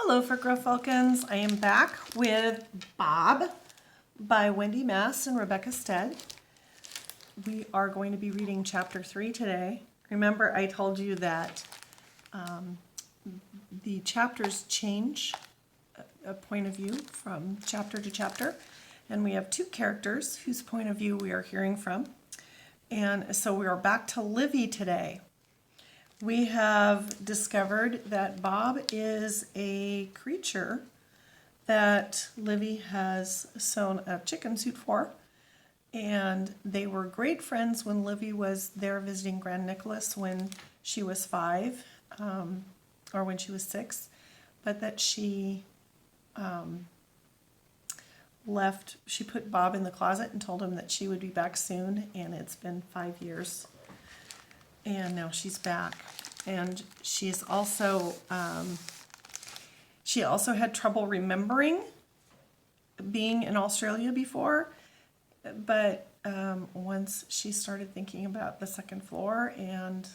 Hello, Fur Falcons. I am back with Bob by Wendy Mass and Rebecca Stead. We are going to be reading chapter 3 today. Remember, I told you that the chapters change a point of view from chapter to chapter, and we have two characters whose point of view we are hearing from. And so we are back to Livy today. We have discovered that Bob is a creature that Livy has sewn a chicken suit for, and they were great friends when Livy was there visiting Grand Nicholas when she was 5, or when she was 6, but that she left. She put Bob in the closet and told him that she would be back soon, and it's been 5 years. And now she's back. And she's also, she also had trouble remembering being in Australia before. But once she started thinking about the second floor, and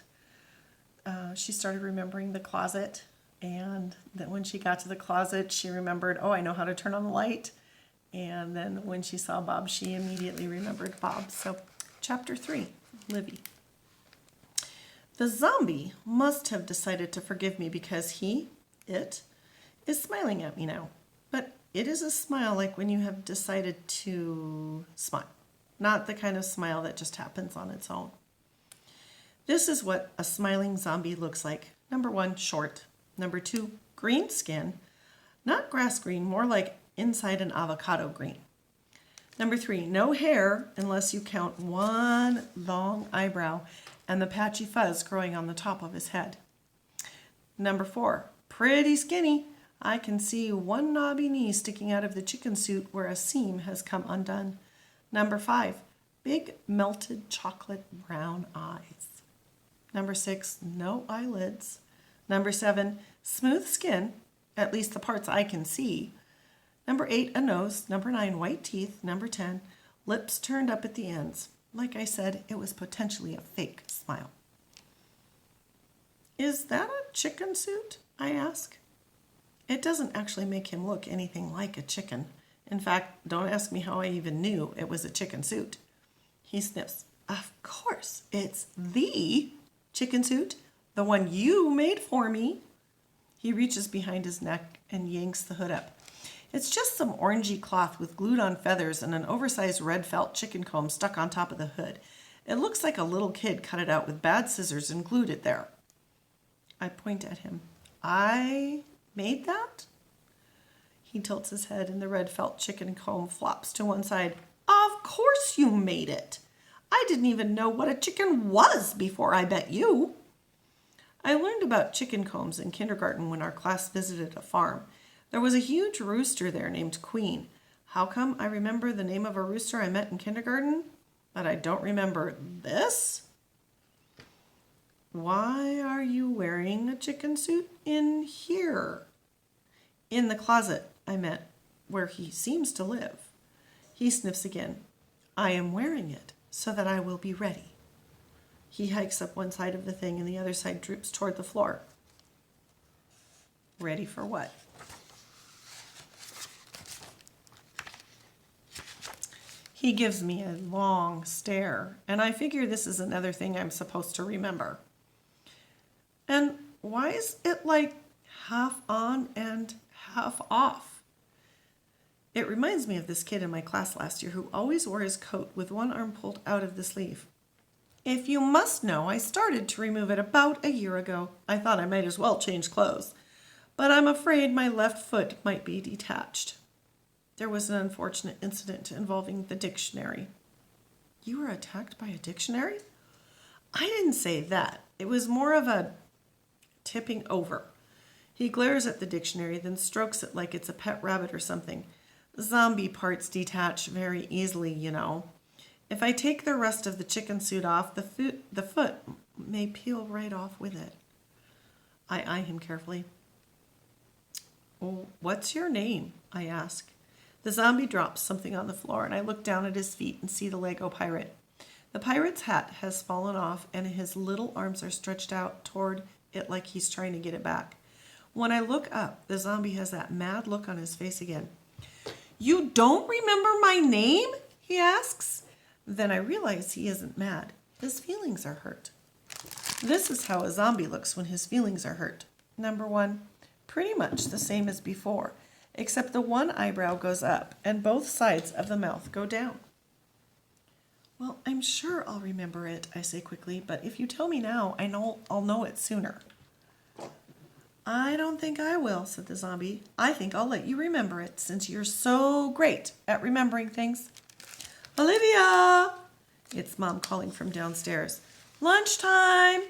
she started remembering the closet. And then when she got to the closet, she remembered, oh, I know how to turn on the light. And then when she saw Bob, she immediately remembered Bob. So chapter 3, Livy. The zombie must have decided to forgive me because it, is smiling at me now. But it is a smile like when you have decided to smile, not the kind of smile that just happens on its own. This is what a smiling zombie looks like. Number 1, short. Number 2, green skin. Not grass green, more like inside an avocado green. Number 3, no hair unless you count one long eyebrow and the patchy fuzz growing on the top of his head. Number 4, pretty skinny. I can see one knobby knee sticking out of the chicken suit where a seam has come undone. Number 5, big melted chocolate brown eyes. Number 6, no eyelids. Number 7, smooth skin, at least the parts I can see. Number 8, a nose. Number 9, white teeth. Number 10, lips turned up at the ends. Like I said, it was potentially a fake smile. Is that a chicken suit? I ask. It doesn't actually make him look anything like a chicken. In fact, don't ask me how I even knew it was a chicken suit. He sniffs. Of course, it's the chicken suit, the one you made for me. He reaches behind his neck and yanks the hood up. It's just some orangey cloth with glued on feathers and an oversized red felt chicken comb stuck on top of the hood. It looks like a little kid cut it out with bad scissors and glued it there. I point at him. I made that? He tilts his head and the red felt chicken comb flops to one side. Of course you made it. I didn't even know what a chicken was before I met you. I learned about chicken combs in kindergarten when our class visited a farm. There was a huge rooster there named Queen. How come I remember the name of a rooster I met in kindergarten, but I don't remember this? Why are you wearing a chicken suit in here? In the closet, I meant, where he seems to live. He sniffs again. I am wearing it so that I will be ready. He hikes up one side of the thing and the other side droops toward the floor. Ready for what? He gives me a long stare, and I figure this is another thing I'm supposed to remember. And why is it like half on and half off? It reminds me of this kid in my class last year who always wore his coat with one arm pulled out of the sleeve. If you must know, I started to remove it about a year ago. I thought I might as well change clothes, but I'm afraid my left foot might be detached. There was an unfortunate incident involving the dictionary. You were attacked by a dictionary? I didn't say that. It was more of a tipping over. He glares at the dictionary, then strokes it like it's a pet rabbit or something. Zombie parts detach very easily, you know. If I take the rest of the chicken suit off, the foot may peel right off with it. I eye him carefully. Oh, what's your name? I ask. The zombie drops something on the floor, and I look down at his feet and see the Lego pirate. The pirate's hat has fallen off, and his little arms are stretched out toward it like he's trying to get it back. When I look up, the zombie has that mad look on his face again. You don't remember my name? He asks. Then I realize he isn't mad. His feelings are hurt. This is how a zombie looks when his feelings are hurt. Number 1, pretty much the same as before, except the one eyebrow goes up and both sides of the mouth go down. Well, I'm sure I'll remember it, I say quickly, but if you tell me now, I'll know it sooner. I don't think I will, said the zombie. I think I'll let you remember it since you're so great at remembering things. Olivia! It's Mom calling from downstairs. Lunchtime!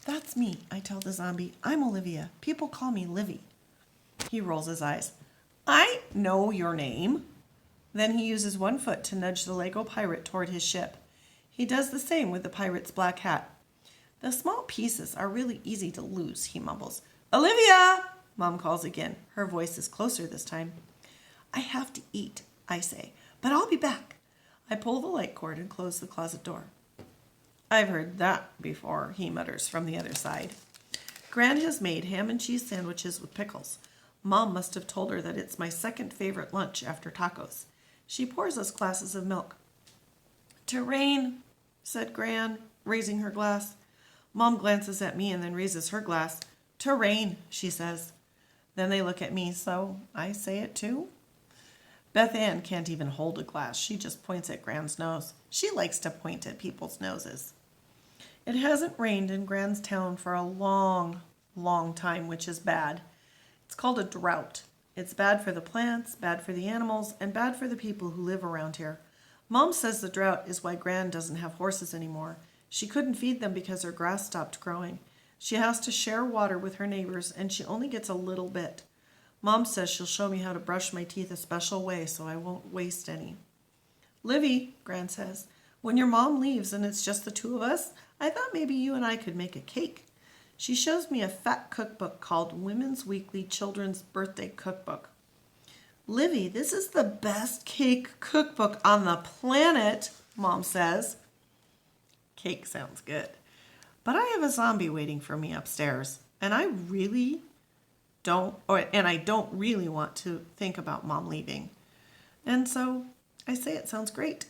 That's me, I tell the zombie. I'm Olivia. People call me Livy. He rolls his eyes. I know your name. Then he uses one foot to nudge the Lego pirate toward his ship. He does the same with the pirate's black hat. The small pieces are really easy to lose, he mumbles. Olivia! Mom calls again. Her voice is closer this time. I have to eat, I say, but I'll be back. I pull the light cord and close the closet door. I've heard that before, he mutters from the other side. Gran has made ham and cheese sandwiches with pickles. Mom must have told her that it's my second favorite lunch after tacos. She pours us glasses of milk. Terrain, said Gran, raising her glass. Mom glances at me and then raises her glass. Terrain, she says. Then they look at me, so I say it too. Beth Ann can't even hold a glass. She just points at Gran's nose. She likes to point at people's noses. It hasn't rained in Gran's town for a long, long time, which is bad. It's called a drought. It's bad for the plants, bad for the animals, and bad for the people who live around here. Mom says the drought is why Gran doesn't have horses anymore. She couldn't feed them because her grass stopped growing. She has to share water with her neighbors, and she only gets a little bit. Mom says she'll show me how to brush my teeth a special way so I won't waste any. Livy, Gran says, when your mom leaves and it's just the two of us, I thought maybe you and I could make a cake. She shows me a fat cookbook called Women's Weekly Children's Birthday Cookbook. Livy, this is the best cake cookbook on the planet, Mom says. Cake sounds good. But I have a zombie waiting for me upstairs, and I don't really want to think about Mom leaving. And so I say it sounds great.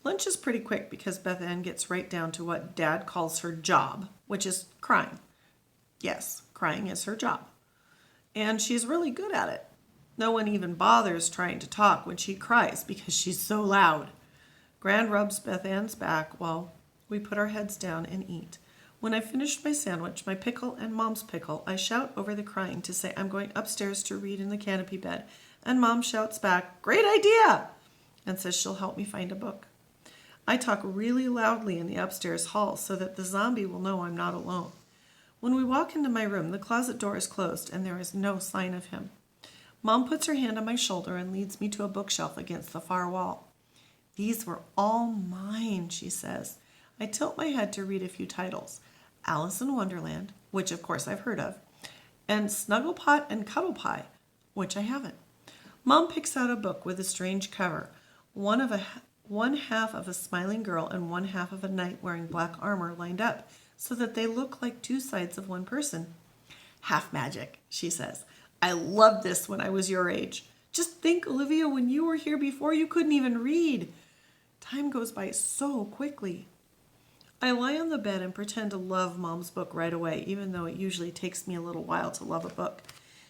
Lunch is pretty quick because Beth Ann gets right down to what Dad calls her job, which is crying. Yes, crying is her job. And she's really good at it. No one even bothers trying to talk when she cries because she's so loud. Gran rubs Beth Ann's back while we put our heads down and eat. When I finished my sandwich, my pickle and Mom's pickle, I shout over the crying to say I'm going upstairs to read in the canopy bed. And Mom shouts back, "Great idea!" and says she'll help me find a book. I talk really loudly in the upstairs hall so that the zombie will know I'm not alone. When we walk into my room, the closet door is closed and there is no sign of him. Mom puts her hand on my shoulder and leads me to a bookshelf against the far wall. These were all mine, she says. I tilt my head to read a few titles. Alice in Wonderland, which of course I've heard of, and Snugglepot and Cuddlepie, which I haven't. Mom picks out a book with a strange cover, one half of a smiling girl and one half of a knight wearing black armor lined up so that they look like two sides of one person. Half magic, she says. I loved this when I was your age. Just think, Olivia, when you were here before, you couldn't even read. Time goes by so quickly. I lie on the bed and pretend to love Mom's book right away, even though it usually takes me a little while to love a book.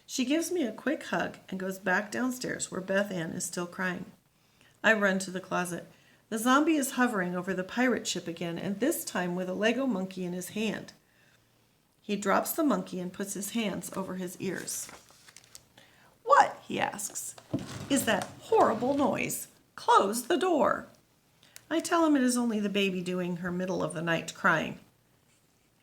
She gives me a quick hug and goes back downstairs where Beth Ann is still crying. I run to the closet. The zombie is hovering over the pirate ship again, and this time with a Lego monkey in his hand. He drops the monkey and puts his hands over his ears. What, he asks, is that horrible noise? Close the door. I tell him it is only the baby doing her middle of the night crying.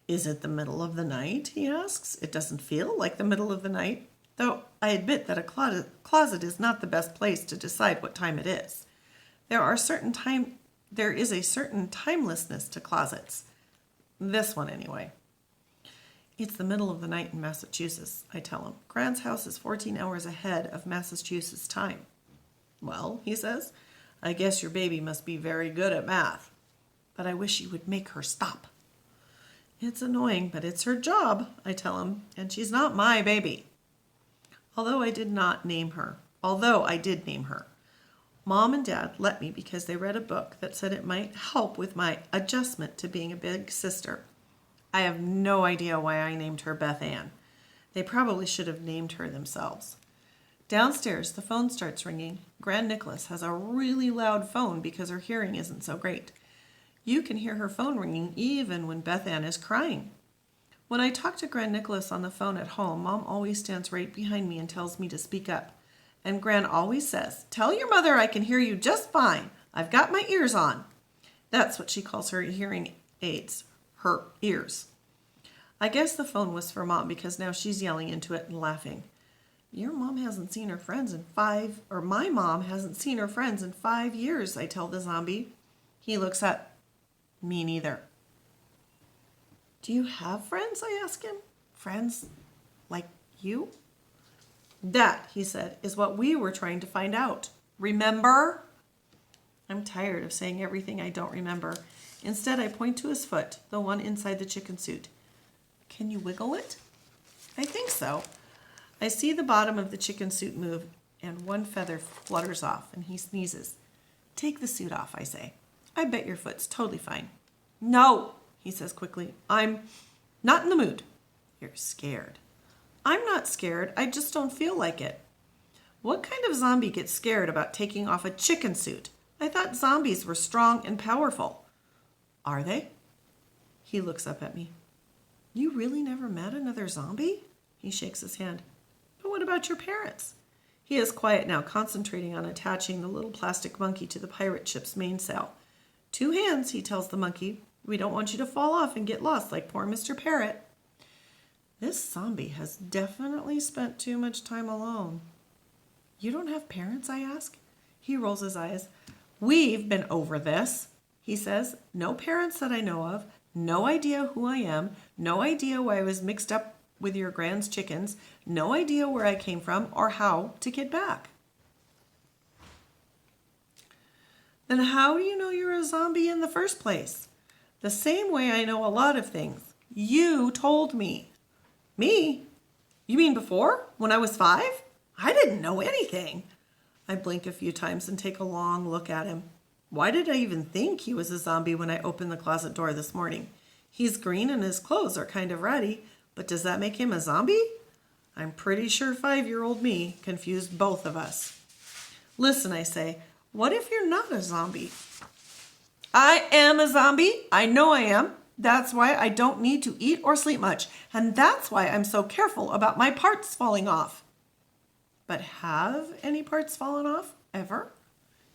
Is it the middle of the night, he asks. It doesn't feel like the middle of the night, though I admit that a closet is not the best place to decide what time it is. There is a certain timelessness to closets. This one, anyway. It's the middle of the night in Massachusetts, I tell him. Gran's house is 14 hours ahead of Massachusetts time. Well, he says, I guess your baby must be very good at math. But I wish you would make her stop. It's annoying, but it's her job, I tell him, and she's not my baby. Although I did name her. Mom and Dad let me because they read a book that said it might help with my adjustment to being a big sister. I have no idea why I named her Beth Ann. They probably should have named her themselves. Downstairs, the phone starts ringing. Grand Nicholas has a really loud phone because her hearing isn't so great. You can hear her phone ringing even when Beth Ann is crying. When I talk to Grand Nicholas on the phone at home, Mom always stands right behind me and tells me to speak up. And Gran always says, "Tell your mother I can hear you just fine. I've got my ears on." That's what she calls her hearing aids, her ears. I guess the phone was for Mom because now she's yelling into it and laughing. My mom hasn't seen her friends in 5 years, I tell the zombie. He looks up. Me neither. Do you have friends? I ask him. Friends like you? That, he said, is what we were trying to find out. Remember? I'm tired of saying everything I don't remember. Instead, I point to his foot, the one inside the chicken suit. Can you wiggle it? I think so. I see the bottom of the chicken suit move, and one feather flutters off, and he sneezes. Take the suit off, I say. I bet your foot's totally fine. No, he says quickly. I'm not in the mood. You're scared. I'm not scared. I just don't feel like it. What kind of zombie gets scared about taking off a chicken suit? I thought zombies were strong and powerful. Are they? He looks up at me. You really never met another zombie? He shakes his hand. But what about your parents? He is quiet now, concentrating on attaching the little plastic monkey to the pirate ship's mainsail. 2 hands, he tells the monkey. We don't want you to fall off and get lost like poor Mr. Parrot. This zombie has definitely spent too much time alone. You don't have parents, I ask. He rolls his eyes. We've been over this, he says. No parents that I know of. No idea who I am. No idea why I was mixed up with your grand's chickens. No idea where I came from or how to get back. Then how do you know you're a zombie in the first place? The same way I know a lot of things. You told me. Me? You mean before? When I was 5? I didn't know anything. I blink a few times and take a long look at him. Why did I even think he was a zombie when I opened the closet door this morning? He's green and his clothes are kind of ratty, but does that make him a zombie? I'm pretty sure 5-year-old me confused both of us. Listen, I say, what if you're not a zombie? I am a zombie. I know I am. That's why I don't need to eat or sleep much. And that's why I'm so careful about my parts falling off. But have any parts fallen off? Ever?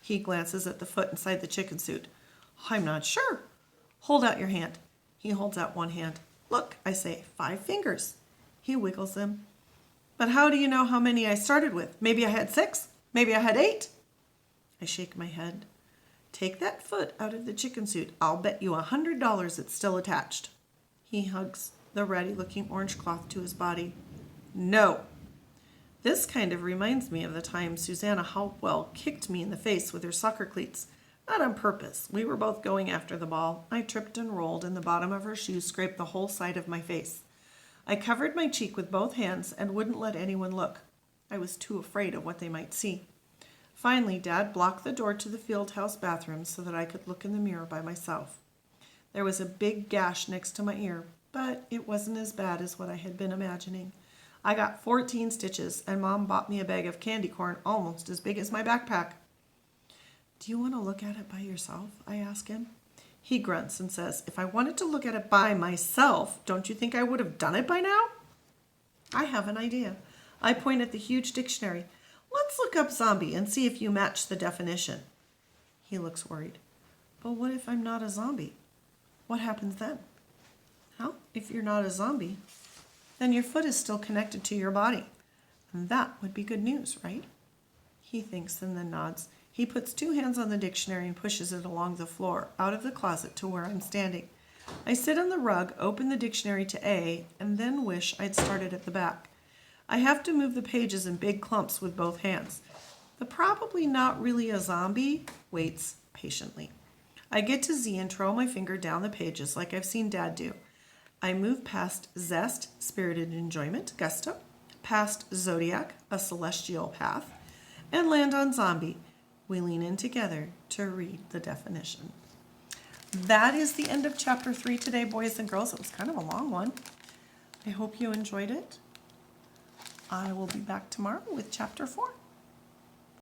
He glances at the foot inside the chicken suit. I'm not sure. Hold out your hand. He holds out one hand. Look, I say, 5 fingers. He wiggles them. But how do you know how many I started with? Maybe I had 6? Maybe I had 8? I shake my head. Take that foot out of the chicken suit. I'll bet you $100 it's still attached. He hugs the ratty-looking orange cloth to his body. No. This kind of reminds me of the time Susanna Hopewell kicked me in the face with her soccer cleats. Not on purpose. We were both going after the ball. I tripped and rolled, and the bottom of her shoe scraped the whole side of my face. I covered my cheek with both hands and wouldn't let anyone look. I was too afraid of what they might see. Finally, Dad blocked the door to the field house bathroom so that I could look in the mirror by myself. There was a big gash next to my ear, but it wasn't as bad as what I had been imagining. I got 14 stitches, and Mom bought me a bag of candy corn almost as big as my backpack. Do you want to look at it by yourself? I ask him. He grunts and says, if I wanted to look at it by myself, don't you think I would have done it by now? I have an idea. I point at the huge dictionary. Let's look up zombie and see if you match the definition. He looks worried. But what if I'm not a zombie? What happens then? Well, if you're not a zombie, then your foot is still connected to your body. And that would be good news, right? He thinks and then nods. He puts 2 hands on the dictionary and pushes it along the floor, out of the closet to where I'm standing. I sit on the rug, open the dictionary to A, and then wish I'd started at the back. I have to move the pages in big clumps with both hands. The probably not really a zombie waits patiently. I get to Z and trail my finger down the pages like I've seen Dad do. I move past zest, spirited enjoyment, gusto, past zodiac, a celestial path, and land on zombie. We lean in together to read the definition. That is the end of chapter 3 today, boys and girls. It was kind of a long one. I hope you enjoyed it. I will be back tomorrow with chapter 4.